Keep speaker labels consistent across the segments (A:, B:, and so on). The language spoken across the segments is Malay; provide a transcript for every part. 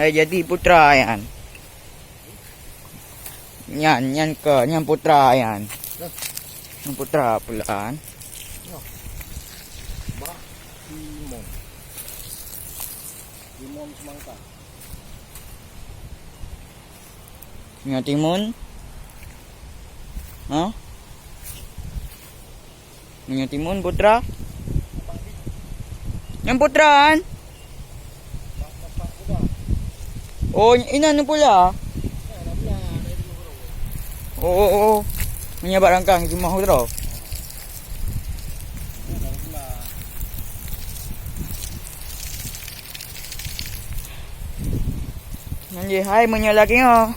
A: jadi putra yan. Yan putra yan. Yang putra pulaan.
B: Limon semangka.
A: Yang timun. Ha? Yang timun putra. Yang putraan. Oh, ina na pula. Oo. Menyebar rangkang cuma hudro. Nanti hai menyalaki oh.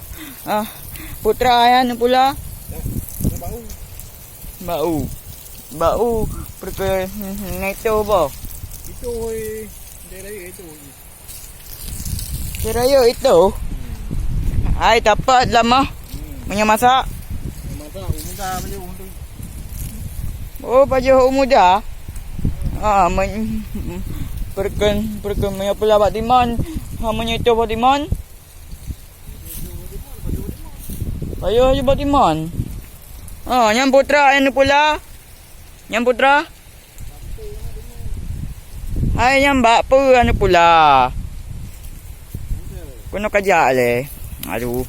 A: Putra ayan pula. Bau. Perke ngaito ba?
B: Ito hoy, derayo ito.
A: Kirayo ito. Ay dapat lama. Menyamasa.
B: Mata umuda beli untuk.
A: Oh, pajo umuda. Perken maya pula batiman. Hamanya itu batiman. Payo aja batiman. Yang putra yang pula. Yang putra. Ay, yang bakpo ano pula. Kuno kajale. Aduh.